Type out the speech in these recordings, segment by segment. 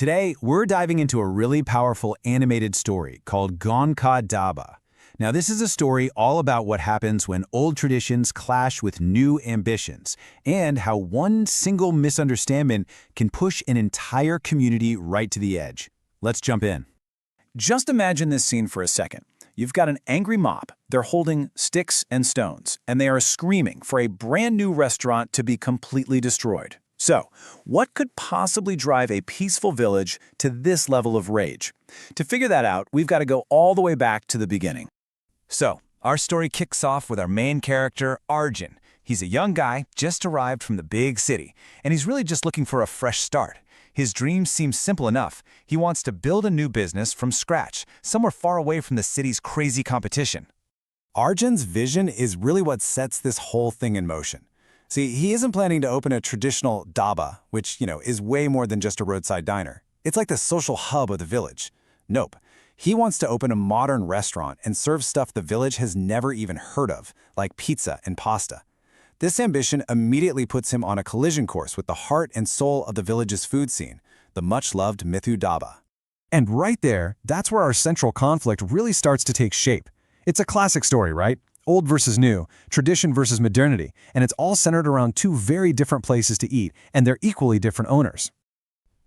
Today, we're diving into a really powerful animated story called Gaon Dhaba. Now, this is a story all about what happens when old traditions clash with new ambitions, and how one single misunderstanding can push an entire community right to the edge. Let's jump in. Just imagine this scene for a second. You've got an angry mob. They're holding sticks and stones, and they are screaming for a brand new restaurant to be completely destroyed. So, what could possibly drive a peaceful village to this level of rage? To figure that out, we've got to go all the way back to the beginning. So, our story kicks off with our main character, Arjun. He's a young guy, just arrived from the big city, and he's really just looking for a fresh start. His dream seems simple enough. He wants to build a new business from scratch, somewhere far away from the city's crazy competition. Arjun's vision is really what sets this whole thing in motion. See, he isn't planning to open a traditional dhaba, which, is way more than just a roadside diner. It's like the social hub of the village. Nope. He wants to open a modern restaurant and serve stuff the village has never even heard of, like pizza and pasta. This ambition immediately puts him on a collision course with the heart and soul of the village's food scene, the much-loved Mithu Dhaba. And right there, that's where our central conflict really starts to take shape. It's a classic story, right? Old versus new, tradition versus modernity, and it's all centered around two very different places to eat, and they're equally different owners.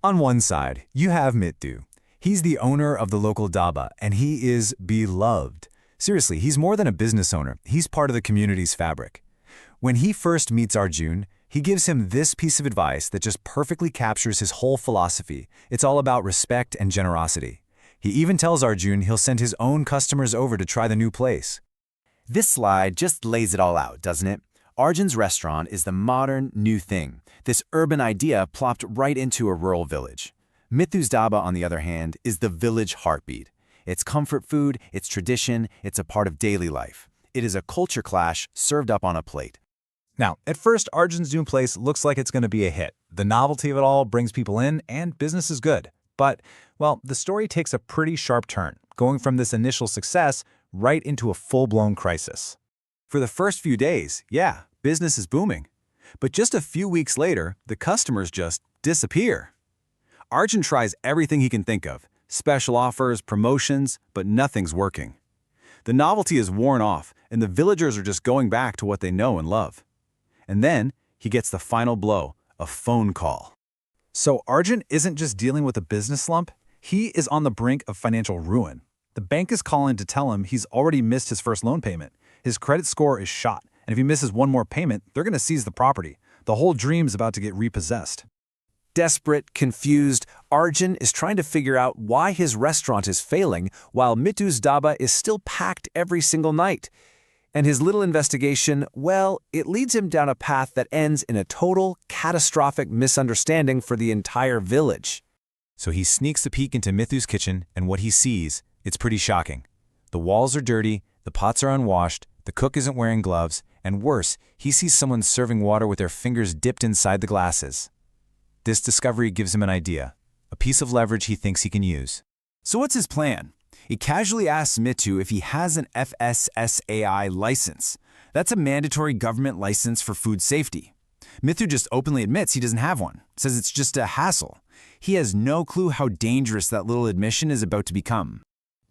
On one side, you have Mithu. He's the owner of the local dhaba, and he is beloved. Seriously, he's more than a business owner. He's part of the community's fabric. When he first meets Arjun, he gives him this piece of advice that just perfectly captures his whole philosophy. It's all about respect and generosity. He even tells Arjun he'll send his own customers over to try the new place. This slide just lays it all out, doesn't it? Arjun's restaurant is the modern, new thing, this urban idea plopped right into a rural village. Mithu's Dhaba, on the other hand, is the village heartbeat. It's comfort food, it's tradition, it's a part of daily life. It is a culture clash served up on a plate. Now, at first, Arjun's new place looks like it's going to be a hit. The novelty of it all brings people in, and business is good. But, well, the story takes a pretty sharp turn, going from this initial success right into a full-blown crisis. For the first few days, yeah, business is booming. But just a few weeks later, the customers just disappear. Arjun tries everything he can think of, special offers, promotions, but nothing's working. The novelty is worn off, and the villagers are just going back to what they know and love. And then, he gets the final blow, a phone call. So Arjun isn't just dealing with a business slump, he is on the brink of financial ruin. The bank is calling to tell him he's already missed his first loan payment. His credit score is shot, and if he misses one more payment, they're going to seize the property. The whole dream's about to get repossessed. Desperate, confused, Arjun is trying to figure out why his restaurant is failing while Mithu's Dhaba is still packed every single night. And his little investigation, well, it leads him down a path that ends in a total, catastrophic misunderstanding for the entire village. So he sneaks a peek into Mithu's kitchen, and what he sees, it's pretty shocking. The walls are dirty, the pots are unwashed, the cook isn't wearing gloves, and worse, he sees someone serving water with their fingers dipped inside the glasses. This discovery gives him an idea, a piece of leverage he thinks he can use. So what's his plan? He casually asks Mithu if he has an FSSAI license. That's a mandatory government license for food safety. Mithu just openly admits he doesn't have one, says it's just a hassle. He has no clue how dangerous that little admission is about to become.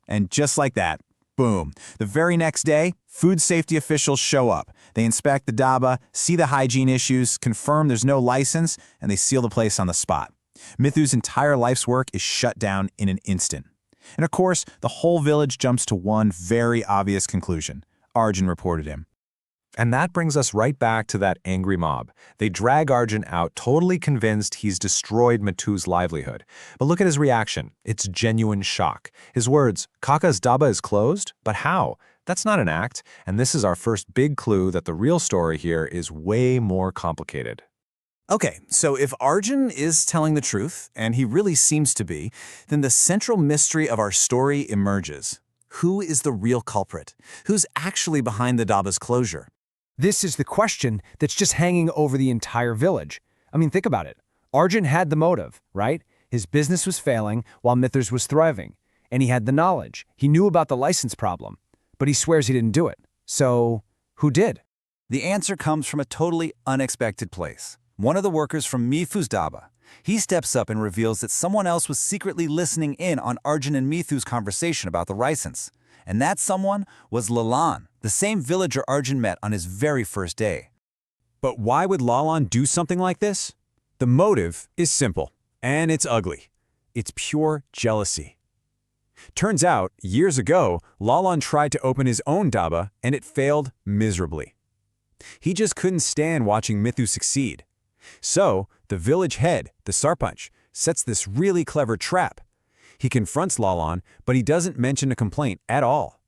And just like that, boom, the very next day, food safety officials show up. They inspect the dhaba, see the hygiene issues, confirm there's no license, and they seal the place on the spot. Mithu's entire life's work is shut down in an instant. And of course, the whole village jumps to one very obvious conclusion. Arjun reported him. And that brings us right back to that angry mob. They drag Arjun out, totally convinced he's destroyed Mithu's livelihood. But look at his reaction. It's genuine shock. His words, "Kaka's dhaba is closed? But how?" That's not an act, and this is our first big clue that the real story here is way more complicated. Okay, so if Arjun is telling the truth, and he really seems to be, then the central mystery of our story emerges. Who is the real culprit? Who's actually behind the dhaba's closure? This is the question that's just hanging over the entire village. I mean, think about it. Arjun had the motive, right? His business was failing while Mithu's was thriving. And he had the knowledge. He knew about the license problem. But he swears he didn't do it. So, who did? The answer comes from a totally unexpected place. One of the workers from Mithu's dhaba. He steps up and reveals that someone else was secretly listening in on Arjun and Mithu's conversation about the license. And that someone was Lalan, the same villager Arjun met on his very first day. But why would Lalan do something like this? The motive is simple, and it's ugly. It's pure jealousy. Turns out, years ago, Lalan tried to open his own dhaba, and it failed miserably. He just couldn't stand watching Mithu succeed. So, the village head, the Sarpanch, sets this really clever trap. He confronts Lalan, but he doesn't mention a complaint at all.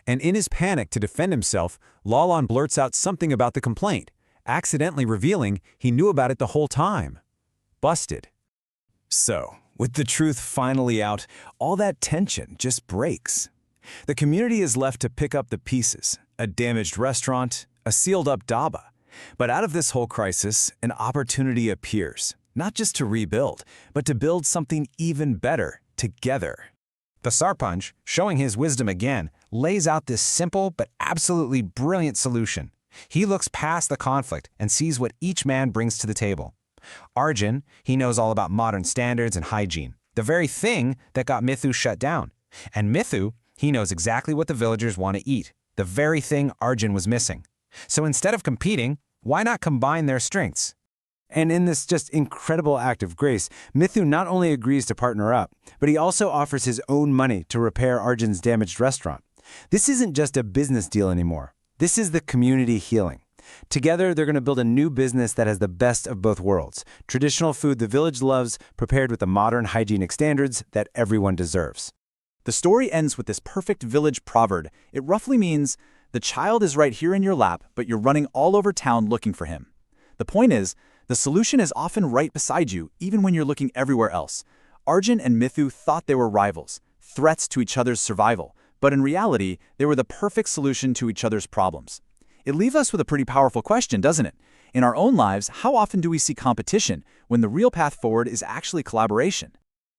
And in his panic to defend himself, Lalan blurts out something about the complaint, accidentally revealing he knew about it the whole time. Busted. So, with the truth finally out, all that tension just breaks. The community is left to pick up the pieces, a damaged restaurant, a sealed-up dhaba. But out of this whole crisis, an opportunity appears, not just to rebuild, but to build something even better, together. The Sarpanch, showing his wisdom again, lays out this simple but absolutely brilliant solution. He looks past the conflict and sees what each man brings to the table. Arjun, he knows all about modern standards and hygiene, the very thing that got Mithu shut down. And Mithu, he knows exactly what the villagers want to eat, the very thing Arjun was missing. So instead of competing, why not combine their strengths? And in this just incredible act of grace, Mithu not only agrees to partner up, but he also offers his own money to repair Arjun's damaged restaurant. This isn't just a business deal anymore. This is the community healing. Together, they're going to build a new business that has the best of both worlds. Traditional food the village loves, prepared with the modern hygienic standards that everyone deserves. The story ends with this perfect village proverb. It roughly means, the child is right here in your lap, but you're running all over town looking for him. The point is, the solution is often right beside you, even when you're looking everywhere else. Arjun and Mithu thought they were rivals, threats to each other's survival, but in reality, they were the perfect solution to each other's problems. It leaves us with a pretty powerful question, doesn't it? In our own lives, how often do we see competition when the real path forward is actually collaboration?